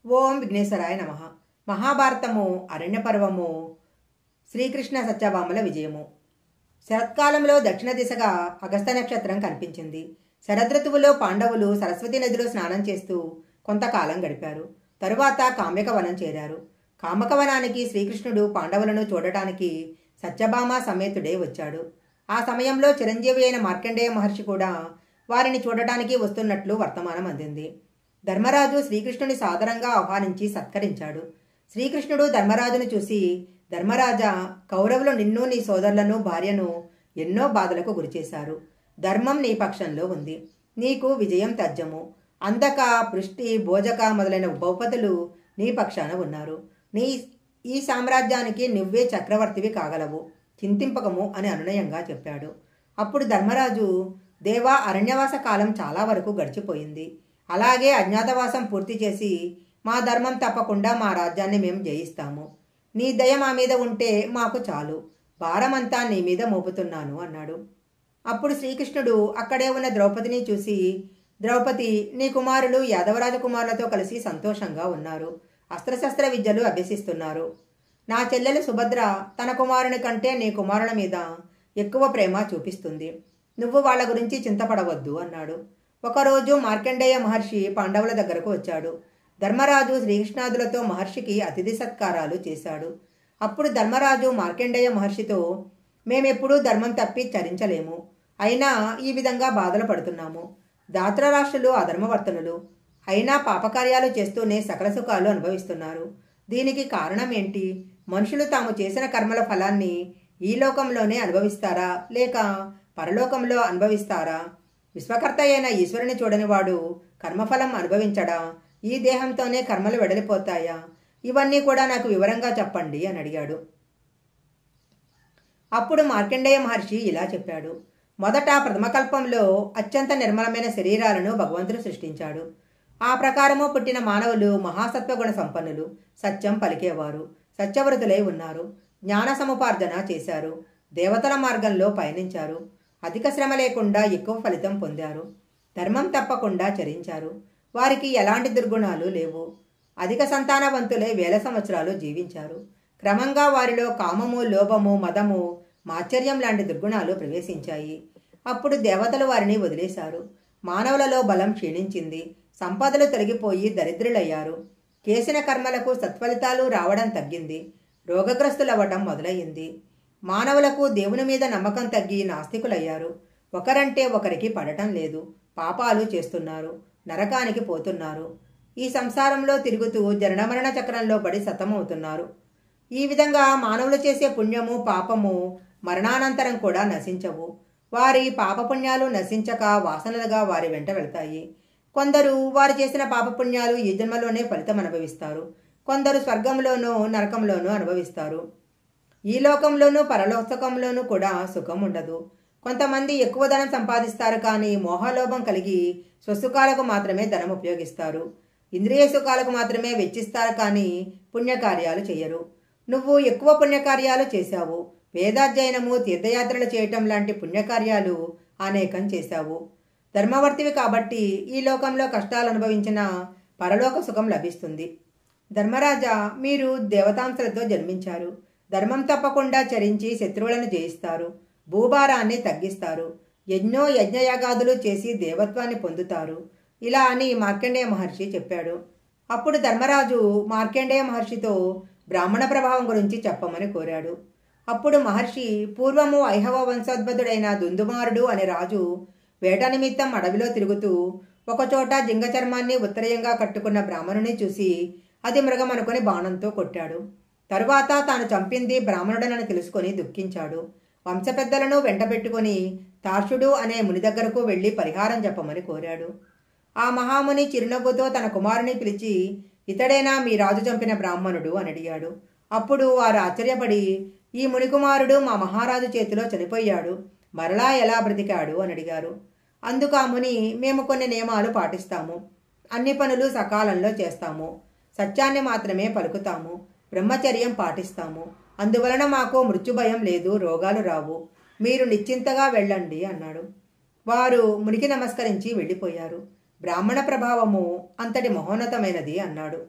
ఓం విఘ్నేశ్వరాయ నమః. మహాభారతము అరణ్యపర్వము శ్రీకృష్ణ సత్యభామల విజయము. శరత్కాలంలో దక్షిణ దిశగా అగస్త నక్షత్రం కనిపించింది. శరదృతువులో పాండవులు సరస్వతి నదిలో స్నానం చేస్తూ కొంతకాలం గడిపారు. తరువాత కామ్యక వనం చేరారు. కామక వనానికి శ్రీకృష్ణుడు పాండవులను చూడటానికి సత్యభామ సమేతుడే వచ్చాడు. ఆ సమయంలో చిరంజీవి అయిన మార్కండేయ మహర్షి కూడా వారిని చూడటానికి వస్తున్నట్లు వర్తమానం అందింది. ధర్మరాజు శ్రీకృష్ణుని సాదరంగా ఆహ్వానించి సత్కరించాడు. శ్రీకృష్ణుడు ధర్మరాజును చూసి, ధర్మరాజా, కౌరవులు నిన్ను, నీ సోదరులను, భార్యను ఎన్నో బాధలకు గురిచేశారు. ధర్మం నీ పక్షంలో ఉంది. నీకు విజయం తథ్యము. అందక, పృష్టి, భోజక మొదలైన భూపతులు నీ పక్షాన ఉన్నారు. ఈ సామ్రాజ్యానికి నువ్వే చక్రవర్తివి కాగలవు. చింతింపకము అని అనునయంగా చెప్పాడు. అప్పుడు ధర్మరాజు, దేవా, అరణ్యవాస కాలం చాలా వరకు గడిచిపోయింది. అలాగే అజ్ఞాతవాసం పూర్తి చేసి మా ధర్మం తప్పకుండా మా రాజ్యాన్ని మేము జయిస్తాము. నీ దయ మా మీద ఉంటే మాకు చాలు. భారమంతా నీ మీద మోపుతున్నాను అన్నాడు. అప్పుడు శ్రీకృష్ణుడు అక్కడే ఉన్న ద్రౌపదిని చూసి, ద్రౌపది, నీ కుమారులు యాదవరాజ కుమారులతో కలిసి సంతోషంగా ఉన్నారు. అస్త్రశస్త్ర విద్యలు అభ్యసిస్తున్నారు. నా చెల్లెలు సుభద్ర తన కుమారుని కంటే నీ కుమారుల మీద ఎక్కువ ప్రేమ చూపిస్తుంది. నువ్వు వాళ్ళ గురించి చింతపడవద్దు అన్నాడు. ఒకరోజు మార్కండేయ మహర్షి పాండవుల దగ్గరకు వచ్చాడు. ధర్మరాజు శ్రీకృష్ణాదులతో మహర్షికి అతిథి సత్కారాలు చేశాడు. అప్పుడు ధర్మరాజు మార్కండేయ మహర్షితో, మేమెప్పుడూ ధర్మం తప్పి చరించలేము. అయినా ఈ విధంగా బాధలు పడుతున్నాము. దాత్రరాష్ట్రులు అధర్మవర్తనులు. అయినా పాపకార్యాలు చేస్తూనే సకల సుఖాలు అనుభవిస్తున్నారు. దీనికి కారణం ఏంటి? మనుషులు తాము చేసిన కర్మల ఫలాన్ని ఈ లోకంలోనే అనుభవిస్తారా, లేక పరలోకంలో అనుభవిస్తారా? విశ్వకర్త అయిన ఈశ్వరుని చూడని వాడు కర్మఫలం అనుభవించడా? ఈ దేహంతోనే కర్మలు వెడలిపోతాయా? ఇవన్నీ కూడా నాకు వివరంగా చెప్పండి అని అడిగాడు. అప్పుడు మార్కండేయ మహర్షి ఇలా చెప్పాడు. మొదట ప్రథమకల్పంలో అత్యంత నిర్మలమైన శరీరాలను భగవంతుడు సృష్టించాడు. ఆ ప్రకారము పుట్టిన మానవులు మహాసత్వగుణ సంపన్నులు, సత్యం పలికేవారు, సత్యవ్రతులై ఉన్నారు. జ్ఞాన సముపార్జన చేశారు. దేవతల మార్గంలో పయనించారు. అధిక శ్రమ లేకుండా ఎక్కువ ఫలితం పొందారు. ధర్మం తప్పకుండా చరించారు. వారికి ఎలాంటి దుర్గుణాలు లేవు. అధిక సంతానవంతులై వేల సంవత్సరాలు జీవించారు. క్రమంగా వారిలో కామము, లోభము, మదము, మాత్సర్యం లాంటి దుర్గుణాలు ప్రవేశించాయి. అప్పుడు దేవతలు వారిని వదిలేశారు. మానవులలో బలం క్షీణించింది. సంపదలు తొలగిపోయి దరిద్రులయ్యారు. చేసిన కర్మలకు సత్ఫలితాలు రావడం తగ్గింది. రోగగ్రస్తులవ్వడం మొదలయ్యింది. మానవులకు దేవుని మీద నమ్మకం తగ్గి నాస్తికులయ్యారు. ఒకరంటే ఒకరికి పడటం లేదు. పాపాలు చేస్తున్నారు. నరకానికి పోతున్నారు. ఈ సంసారంలో తిరుగుతూ జననమరణ చక్రంలో పడి సతమవుతున్నారు. ఈ విధంగా మానవులు చేసే పుణ్యము, పాపము మరణానంతరం కూడా నశించవు. వారి పాపపుణ్యాలు నశించక వాసనలుగా వారి వెంట వెళ్తాయి. కొందరు వారు చేసిన పాపపుణ్యాలు ఈ జన్మలోనే ఫలితం అనుభవిస్తారు. కొందరు స్వర్గంలోనూ నరకంలోనూ అనుభవిస్తారు. ఈ లోకంలోనూ పరలోకంలోనూ కూడా సుఖం ఉండదు. కొంతమంది ఎక్కువ ధనం సంపాదిస్తారు, కానీ మోహలోభం కలిగి స్వసుఖాలకు మాత్రమే ధనం ఉపయోగిస్తారు. ఇంద్రియ సుఖాలకు మాత్రమే వెచ్చిస్తారు, కానీ పుణ్యకార్యాలు చేయరు. నువ్వు ఎక్కువ పుణ్యకార్యాలు చేశావు. వేదాధ్యయనము, తీర్థయాత్రలు చేయటం లాంటి పుణ్యకార్యాలు అనేకం చేశావు. ధర్మవర్తివి కాబట్టి ఈ లోకంలో కష్టాలు అనుభవించిన పరలోక సుఖం లభిస్తుంది. ధర్మరాజా, మీరు దేవతాంశలతో జన్మించారు. ధర్మం తప్పకుండా చరించి శత్రువులను జయిస్తారు. భూభారాన్ని తగ్గిస్తారు. ఎన్నో యజ్ఞయాగాదులు చేసి దేవత్వాన్ని పొందుతారు. ఇలా అని మార్కండేయ మహర్షి చెప్పాడు. అప్పుడు ధర్మరాజు మార్కండేయ మహర్షితో బ్రాహ్మణ ప్రభావం గురించి చెప్పమని కోరాడు. అప్పుడు మహర్షి, పూర్వము ఐహవ వంశోద్భదుడైన దుందుమారుడు అనే రాజు వేట నిమిత్తం అడవిలో తిరుగుతూ ఒకచోట జింగ చర్మాన్ని ఉత్తరీయంగా కట్టుకున్న బ్రాహ్మణుని చూసి అది మృగం అనుకుని బాణంతో కొట్టాడు. తరువాత తాను చంపింది బ్రాహ్మణుడనని తెలుసుకొని దుఃఖించాడు. వంశపెద్దలను వెంటబెట్టుకుని తార్షుడు అనే ముని దగ్గరకు వెళ్లి పరిహారం చెప్పమని కోరాడు. ఆ మహాముని చిరునవ్వుతో తన కుమారుని పిలిచి, ఇతడేనా మీ రాజు చంపిన బ్రాహ్మణుడు అని అడిగాడు. అప్పుడు వారు ఆశ్చర్యపడి, ఈ మునికుమారుడు మా మహారాజు చేతిలో చనిపోయాడు. మరలా ఎలా బ్రతికాడు అని అడిగారు. అందుకు ఆ ముని, మేము కొన్ని నియమాలు పాటిస్తాము. అన్ని పనులు సకాలంలో చేస్తాము. సత్యాన్ని మాత్రమే పలుకుతాము. బ్రహ్మచర్యం పాటిస్తాము. అందువలన మాకు మృత్యుభయం లేదు, రోగాలు రావు. మీరు నిశ్చింతగా వెళ్ళండి అన్నాడు. వారు మునికి నమస్కరించి వెళ్ళిపోయారు. బ్రాహ్మణ ప్రభావము అంతటి మహోన్నతమైనది అన్నాడు.